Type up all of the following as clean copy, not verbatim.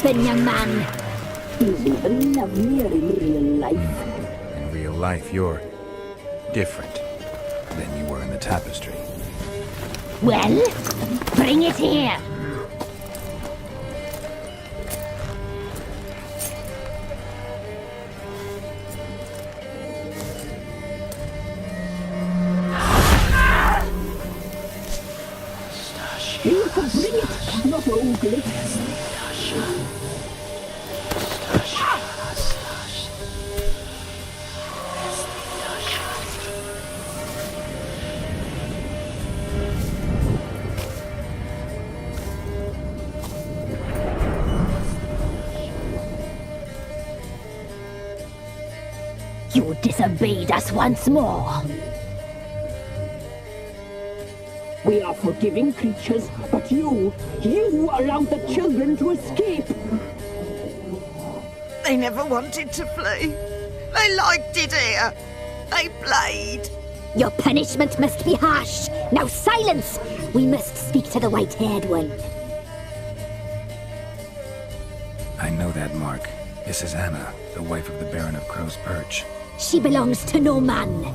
happen, young man? He's even lovelier in real life. In real life, you're different than you were in the tapestry. Well, bring it here. You can bring it, not ugly. You disobeyed us once more. We are forgiving creatures, but you allowed the children to escape. They never wanted to flee. They liked it here. They played. Your punishment must be harsh. Now silence! We must speak to the white-haired one. I know that mark. This is Anna, the wife of the Baron of Crow's Perch. She belongs to no man.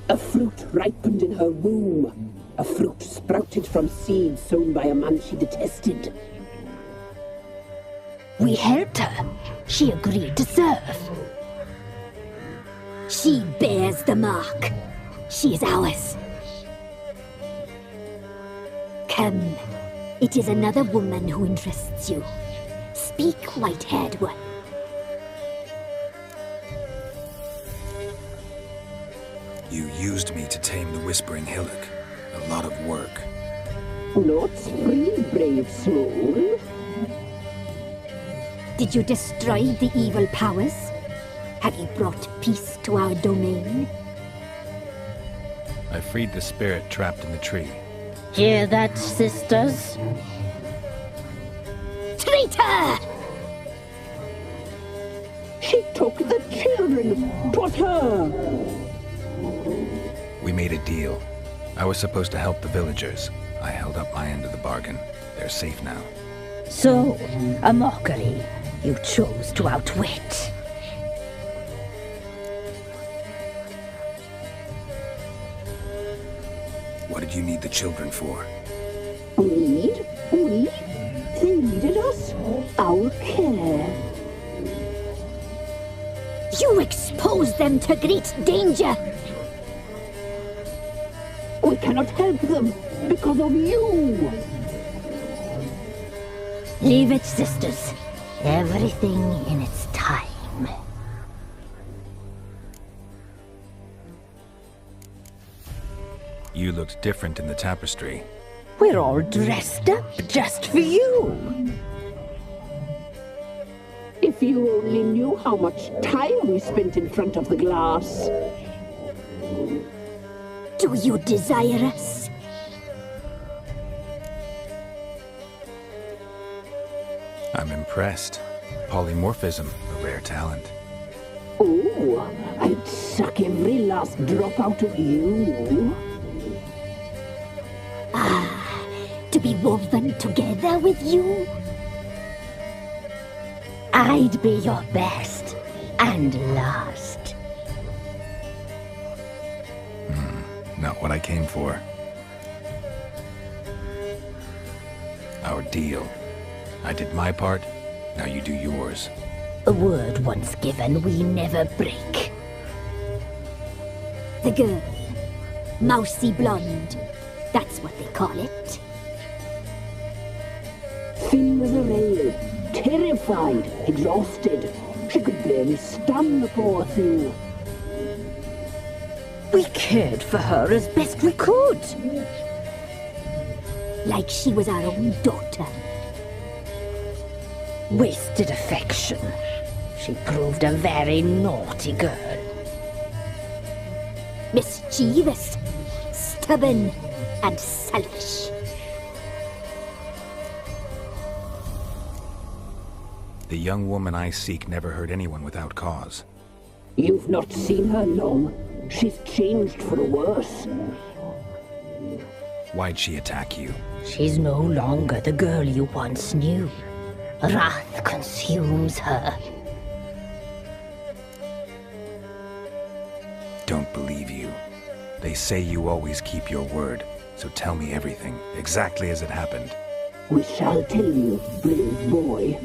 A fruit ripened in her womb. A fruit sprouted from seeds sown by a man she detested. We helped her. She agreed to serve. She bears the mark. She is ours. Come. It is another woman who interests you. Speak, white-haired one. You used me to tame the Whispering Hillock. A lot of work. Not free, brave soul. Did you destroy the evil powers? Have you brought peace to our domain? I freed the spirit trapped in the tree. Hear that, sisters? Traitor! She took the children. 'Twas her. We made a deal. I was supposed to help the villagers. I held up my end of the bargain. They're safe now. So, a mockery you chose to outwit. What did you need the children for? Need? We? They needed us. Our care. You exposed them to great danger. We cannot help them because of you. Leave it, sisters. Everything in its time. You looked different in the tapestry. We're all dressed up just for you. If you only knew how much time we spent in front of the glass. Do you desire us? I'm impressed. Polymorphism, a rare talent. Oh, I'd suck every last drop out of you. To be woven together with you? I'd be your best and last. Not what I came for. Our deal. I did my part, now you do yours. A word once given, we never break. The girl. Mousy blonde. That's what they call it. Thin as a rail, terrified, exhausted. She could barely stand the poor thing. We cared for her as best we could. Like she was our own daughter. Wasted affection. She proved a very naughty girl. Mischievous, stubborn, and selfish. The young woman I seek never hurt anyone without cause. You've not seen her long. She's changed for the worse. Why'd she attack you? She's no longer the girl you once knew. Wrath consumes her. Don't believe you. They say you always keep your word, so tell me everything, exactly as it happened. We shall tell you, brave boy.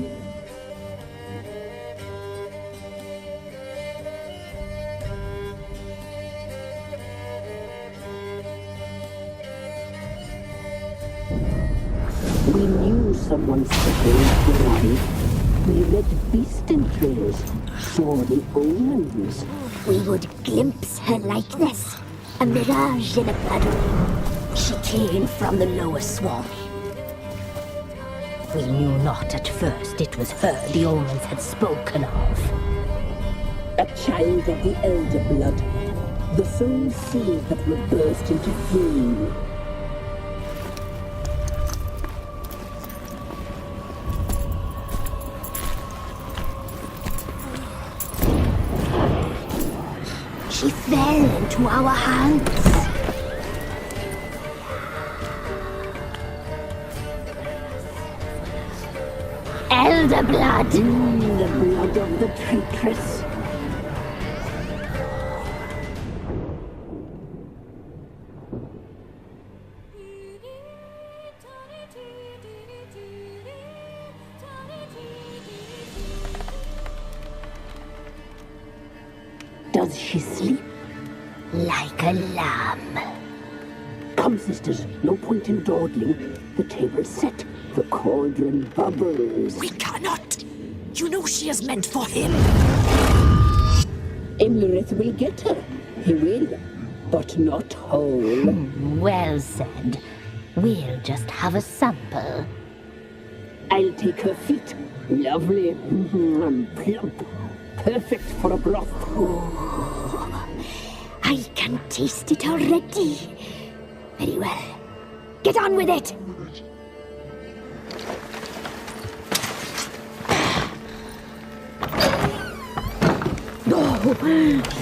We knew someone supposed to arrive. We read beast entrails, saw the omens. We would glimpse her likeness, a mirage in a puddle. She came from the lower swamp. We knew not at first it was her the omens had spoken of. A child of the elder blood, the soul seed that will burst into flame. She fell into our hands. Elder blood! The blood of the traitress. Does she sleep? Like a lamb. Come, sisters, no point in dawdling. The table's set. The cauldron bubbles. We cannot! You know she is meant for him! Imlerith will get her. He will, but not whole. Well said. We'll just have a sample. I'll take her feet. Lovely. And plump. Perfect for a broth. I can taste it already. Very well. Get on with it!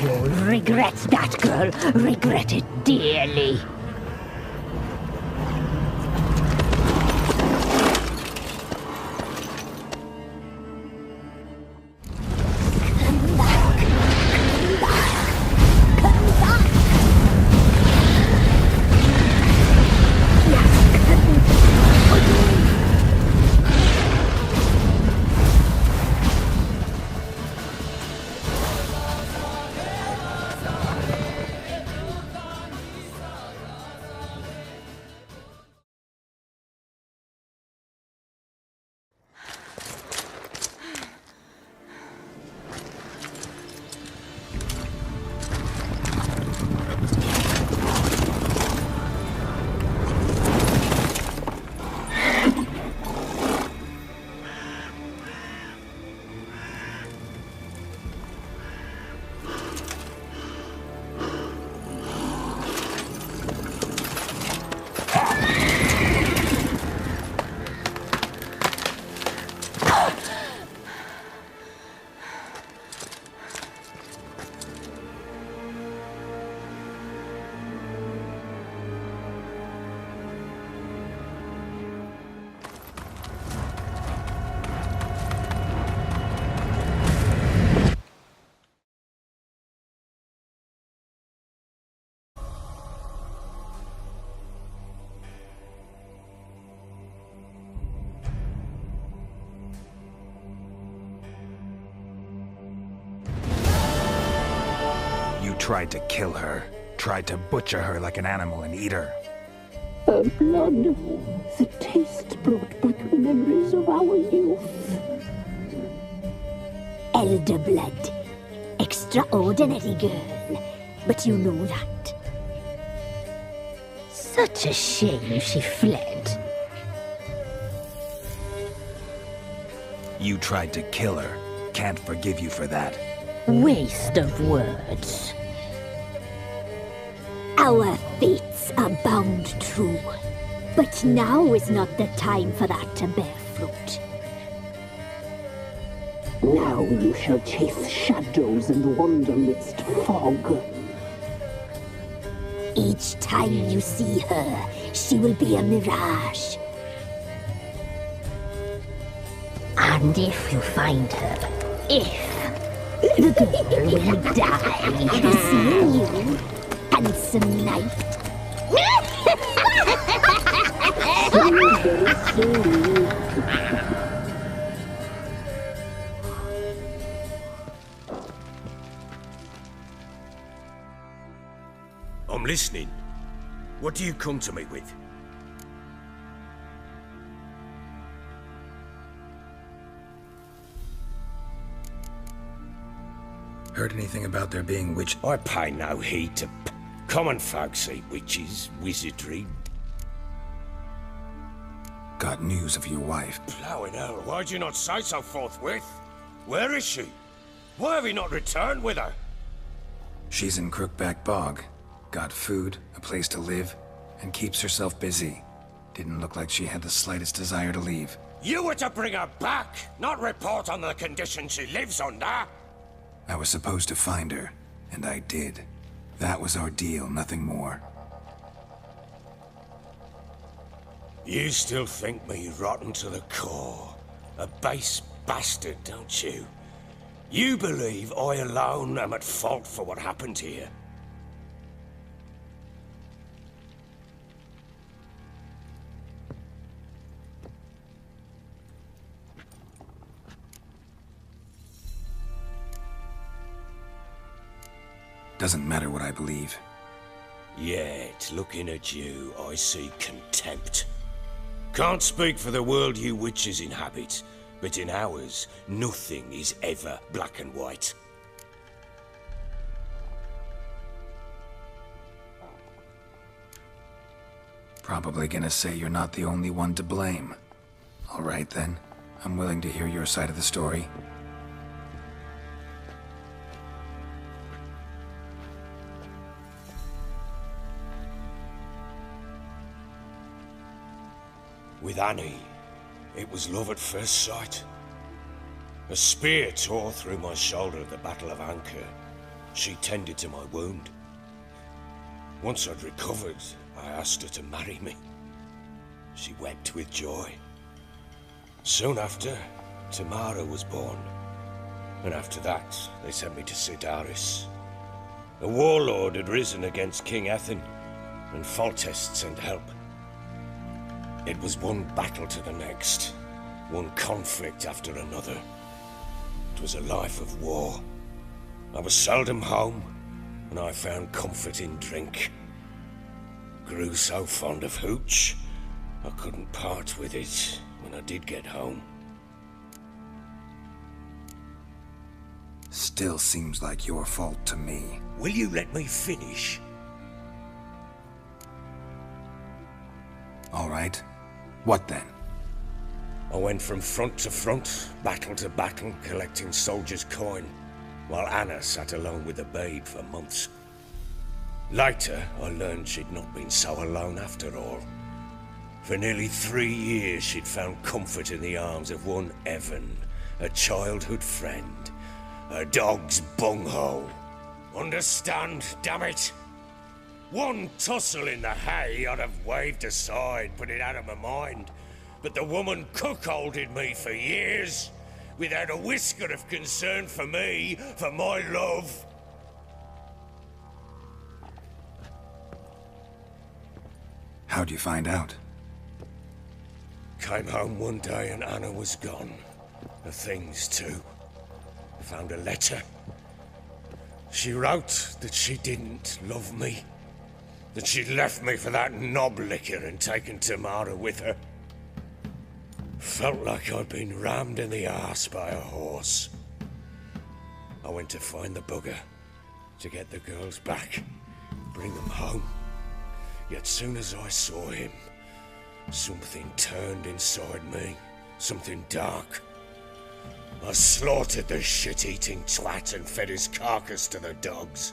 You'll regret that, girl. Regret it dearly. Tried to kill her. Tried to butcher her like an animal and eat her. Her blood. The taste brought back memories of our youth. Elder blood. Extraordinary girl. But you know that. Such a shame she fled. You tried to kill her. Can't forgive you for that. Waste of words. Our fates are bound true. But now is not the time for that to bear fruit. Now you shall chase shadows and wander midst fog. Each time you see her, she will be a mirage. And if you find her, the girl will die. Seeing you, handsome knight. I'm listening. What do you come to me with? Heard anything about there being witch... I pay no heed to common folk say witches, wizardry. Got news of your wife. Blowing hell, why'd you not say so forthwith? Where is she? Why have you not returned with her? She's in Crookback Bog. Got food, a place to live, and keeps herself busy. Didn't look like she had the slightest desire to leave. You were to bring her back, not report on the conditions she lives under. I was supposed to find her, and I did. That was our deal, nothing more. You still think me rotten to the core. A base bastard, don't you? You believe I alone am at fault for what happened here. Doesn't matter what I believe. Yet, looking at you, I see contempt. Can't speak for the world you witches inhabit, but in ours, nothing is ever black and white. Probably gonna say you're not the only one to blame. All right then, I'm willing to hear your side of the story. With Annie, it was love at first sight. A spear tore through my shoulder at the Battle of Anchor. She tended to my wound. Once I'd recovered, I asked her to marry me. She wept with joy. Soon after, Tamara was born. And after that, they sent me to Cidaris. A warlord had risen against King Ethan, and Foltest sent help. It was one battle to the next, one conflict after another. It was a life of war. I was seldom home, and I found comfort in drink. Grew so fond of hooch, I couldn't part with it when I did get home. Still seems like your fault to me. Will you let me finish? All right. What then? I went from front to front, battle to battle, collecting soldiers' coin, while Anna sat alone with the babe for months. Later, I learned she'd not been so alone after all. For nearly 3 years, she'd found comfort in the arms of one Evan, a childhood friend, a dog's bunghole. Understand, damn it? One tussle in the hay I'd have waved aside, put it out of my mind. But the woman cuckolded me for years, without a whisker of concern for me, for my love. How'd you find out? Came home one day and Anna was gone. Her things too. I found a letter. She wrote that she didn't love me. That she'd left me for that knob licker and taken Tamara with her. Felt like I'd been rammed in the arse by a horse. I went to find the bugger, to get the girls back, bring them home. Yet soon as I saw him, something turned inside me, something dark. I slaughtered the shit-eating twat and fed his carcass to the dogs.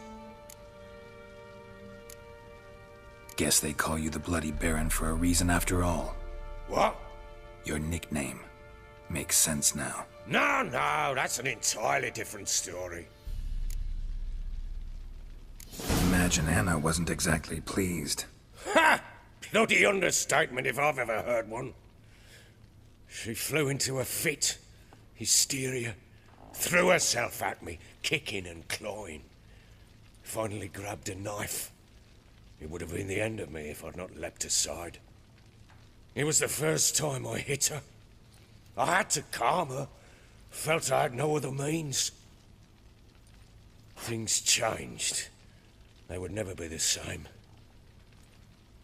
Guess they call you the Bloody Baron for a reason after all. What? Your nickname. Makes sense now. No, that's an entirely different story. Imagine Anna wasn't exactly pleased. Ha! Bloody understatement if I've ever heard one. She flew into a fit, hysteria, threw herself at me, kicking and clawing. Finally grabbed a knife. It would have been the end of me if I'd not leapt aside. It was the first time I hit her. I had to calm her. Felt I had no other means. Things changed. They would never be the same.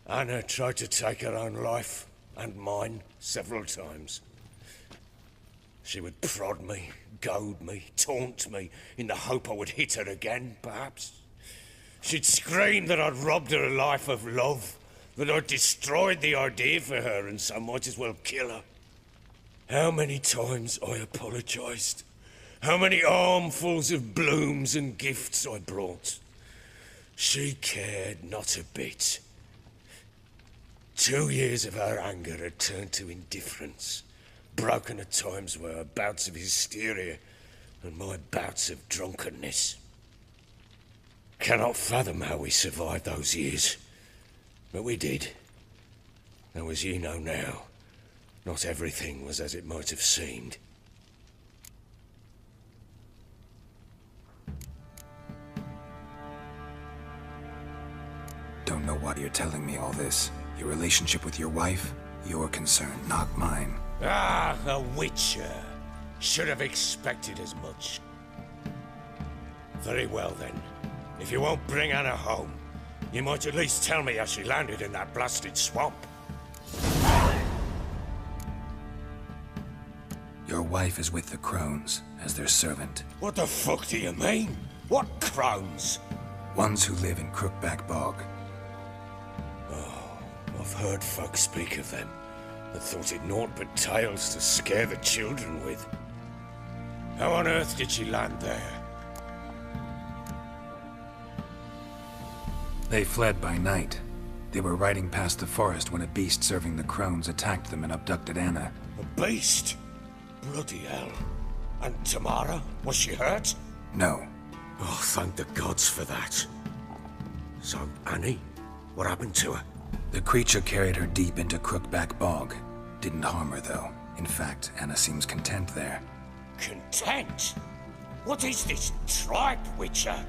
Anna tried to take her own life, and mine, several times. She would prod me, goad me, taunt me, in the hope I would hit her again, perhaps. She'd scream that I'd robbed her a life of love, that I'd destroyed the idea for her, and so might as well kill her. How many times I apologized. How many armfuls of blooms and gifts I brought. She cared not a bit. 2 years of her anger had turned to indifference, broken at times by her bouts of hysteria and my bouts of drunkenness. Cannot fathom how we survived those years, but we did. Though as you know now, not everything was as it might have seemed. Don't know why you're telling me all this. Your relationship with your wife? Your concern, not mine. Ah, a witcher. Should have expected as much. Very well then. If you won't bring Anna home, you might at least tell me how she landed in that blasted swamp. Your wife is with the crones, as their servant. What the fuck do you mean? What crones? Ones who live in Crookback Bog. I've heard folk speak of them, and thought it naught but tales to scare the children with. How on earth did she land there? They fled by night. They were riding past the forest when a beast serving the crones attacked them and abducted Anna. A beast? Bloody hell. And Tamara? Was she hurt? No. Oh, thank the gods for that. So, Annie? What happened to her? The creature carried her deep into Crookback Bog. Didn't harm her, though. In fact, Anna seems content there. Content? What is this tripe, Witcher?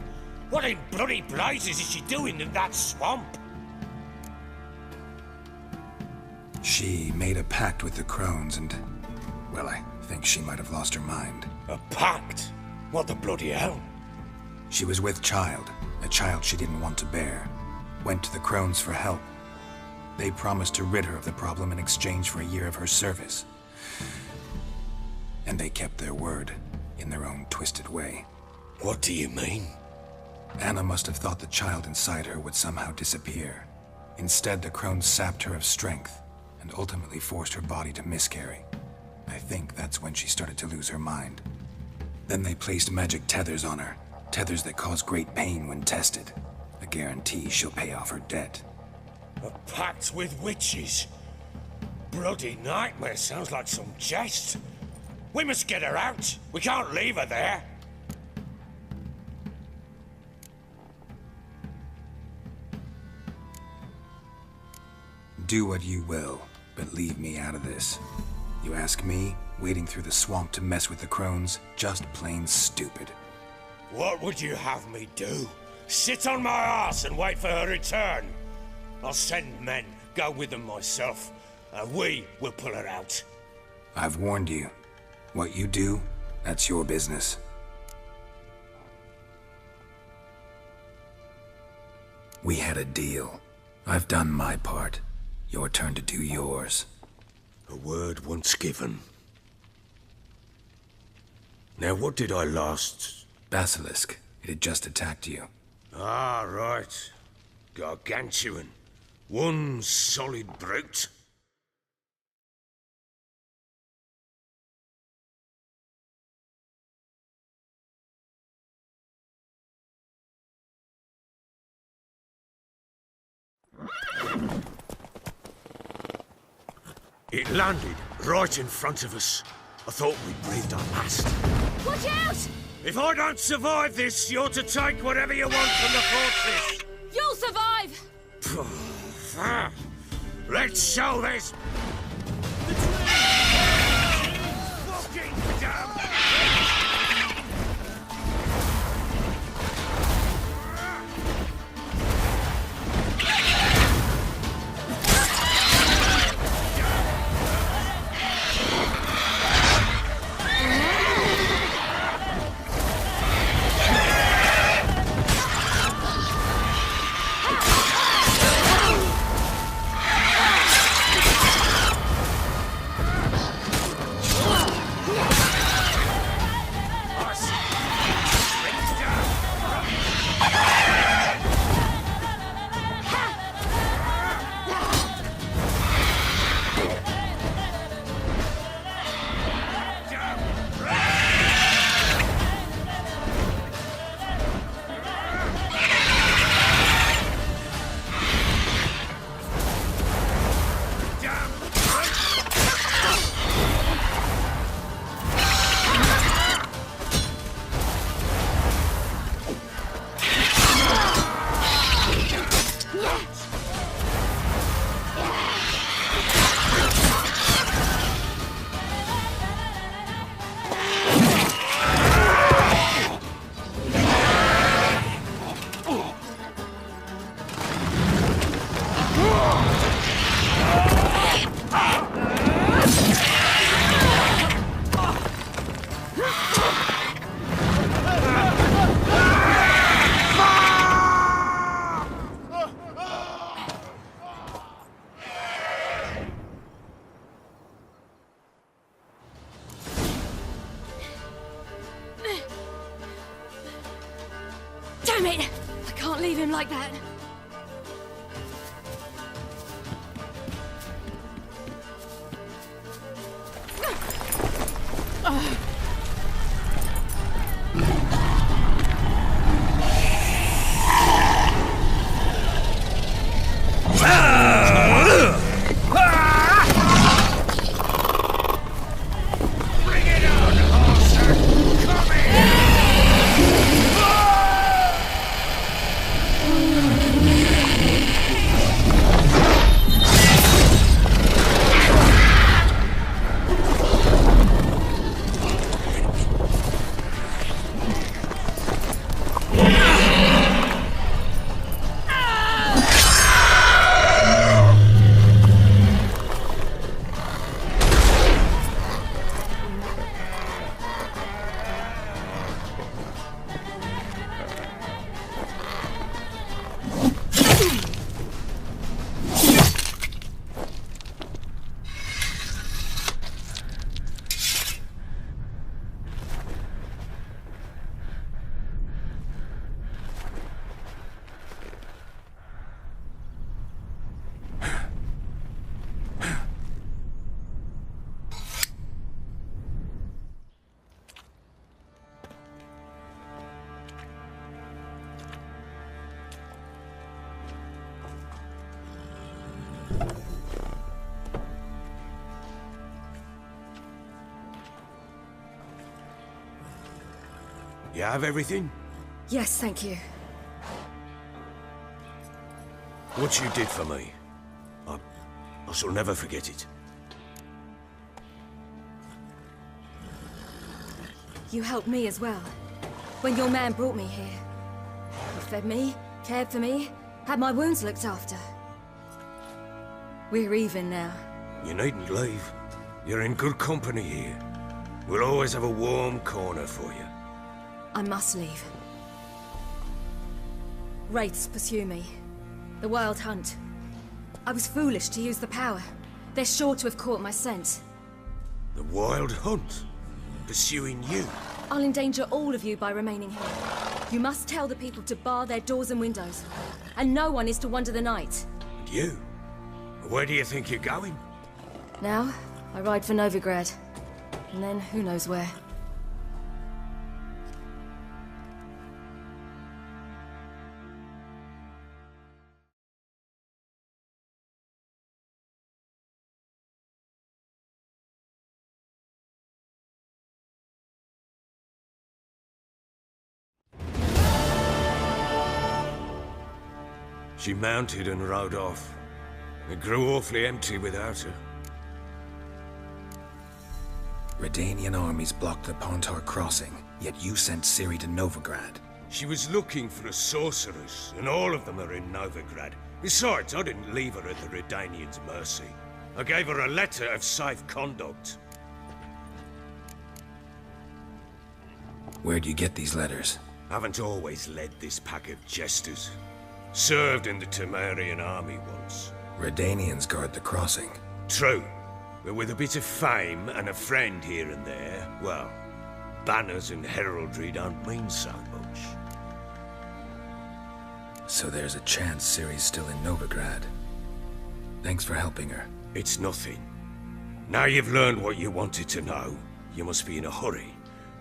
What in bloody blazes is she doing in that swamp? She made a pact with the crones and... well, I think she might have lost her mind. A pact? What the bloody hell? She was with child, a child she didn't want to bear. Went to the crones for help. They promised to rid her of the problem in exchange for a year of her service. And they kept their word, in their own twisted way. What do you mean? Anna must have thought the child inside her would somehow disappear. Instead, the crones sapped her of strength, and ultimately forced her body to miscarry. I think that's when she started to lose her mind. Then they placed magic tethers on her, tethers that cause great pain when tested. A guarantee she'll pay off her debt. A pact with witches? Bloody nightmare, sounds like some jest. We must get her out. We can't leave her there. Do what you will, but leave me out of this. You ask me, wading through the swamp to mess with the crones, just plain stupid. What would you have me do? Sit on my ass and wait for her return? I'll send men, go with them myself, and we will pull her out. I've warned you. What you do, that's your business. We had a deal. I've done my part. Your turn to do yours. A word once given. Now what did I last... Basilisk. It had just attacked you. Ah, right. Gargantuan. One solid brute. It landed right in front of us. I thought we'd breathed our last. Watch out! If I don't survive this, you're to take whatever you want from the fortress. You'll survive! Let's show this! Fucking damn! Damn it! I can't leave him like that. You have everything? Yes, thank you. What you did for me, I shall never forget it. You helped me as well. When your man brought me here. You fed me, cared for me, had my wounds looked after. We're even now. You needn't leave. You're in good company here. We'll always have a warm corner for you. I must leave. Wraiths pursue me. The Wild Hunt. I was foolish to use the power. They're sure to have caught my scent. The Wild Hunt? Pursuing you? I'll endanger all of you by remaining here. You must tell the people to bar their doors and windows. And no one is to wander the night. And you? Where do you think you're going? Now, I ride for Novigrad. And then, who knows where. She mounted and rode off. It grew awfully empty without her. Redanian armies blocked the Pontar crossing, yet you sent Ciri to Novigrad. She was looking for a sorceress, and all of them are in Novigrad. Besides, I didn't leave her at the Redanians' mercy. I gave her a letter of safe conduct. Where'd you get these letters? Haven't always led this pack of jesters. Served in the Temerian army once. Redanians guard the crossing. True. But with a bit of fame and a friend here and there, well, banners and heraldry don't mean so much. So there's a chance Ciri's still in Novigrad. Thanks for helping her. It's nothing. Now you've learned what you wanted to know, you must be in a hurry.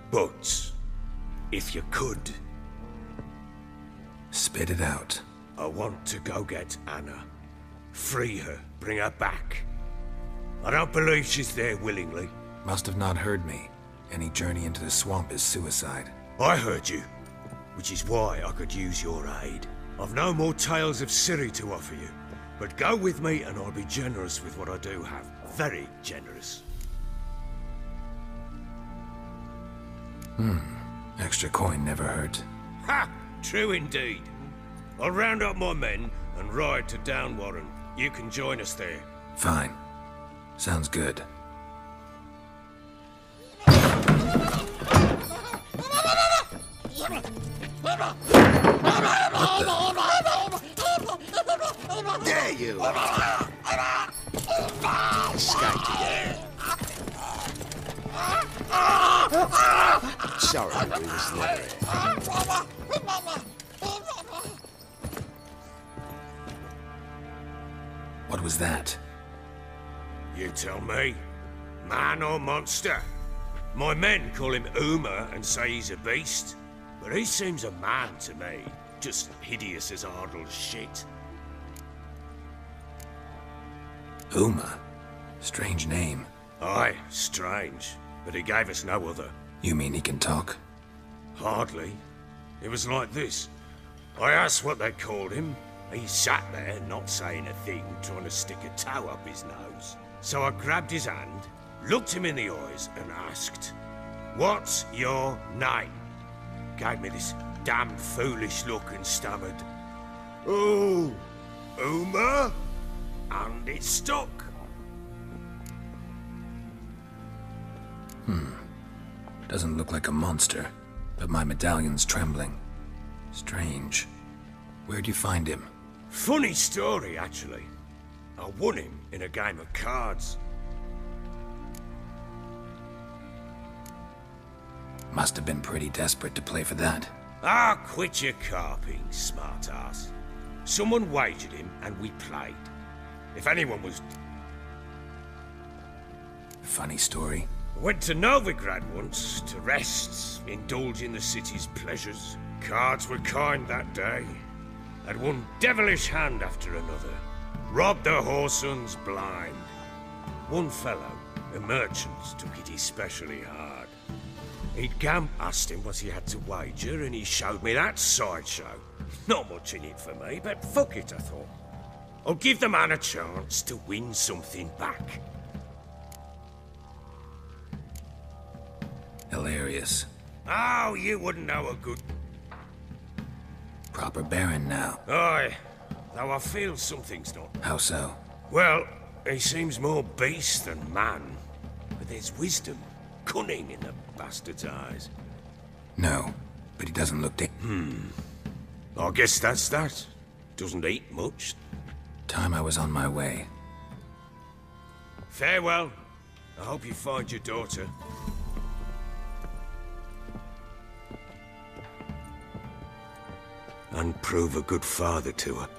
But, if you could... Spit it out. I want to go get Anna. Free her, bring her back. I don't believe she's there willingly. Must have not heard me. Any journey into the swamp is suicide. I heard you, which is why I could use your aid. I've no more tales of Ciri to offer you, but go with me and I'll be generous with what I do have. Very generous. Extra coin never hurt. Ha! True indeed. I'll round up my men and ride to Downwarren. You can join us there. Fine. Sounds good. There you are. Escaped again. Sorry, we was never here. What was that? You tell me. Man or monster? My men call him Uma and say he's a beast. But he seems a man to me. Just hideous as Ardle's shit. Uma? Strange name. Aye, strange. But he gave us no other. You mean he can talk? Hardly. It was like this. I asked what they called him. He sat there, not saying a thing, trying to stick a toe up his nose. So I grabbed his hand, looked him in the eyes, and asked, "What's your name?" Gave me this damn foolish look and stammered, "Oh, Uma?" And it stuck. Doesn't look like a monster, but my medallion's trembling. Strange. Where'd you find him? Funny story, actually. I won him in a game of cards. Must have been pretty desperate to play for that. Ah, quit your carping, smartass. Someone wagered him, and we played. If anyone was... Funny story. Went to Novigrad once, to rest, indulge in the city's pleasures. Cards were kind that day. Had one devilish hand after another. Robbed the whoresons blind. One fellow, a merchant, took it especially hard. He'd asked him what he had to wager, and he showed me that sideshow. Not much in it for me, but fuck it, I thought. I'll give the man a chance to win something back. Hilarious. Oh, you wouldn't know a good... Proper Baron now. Aye, though I feel something's not. How so? Well, he seems more beast than man. But there's wisdom, cunning in the bastard's eyes. No, but he doesn't look I guess that's that. Doesn't eat much. Time I was on my way. Farewell. I hope you find your daughter. And prove a good father to her.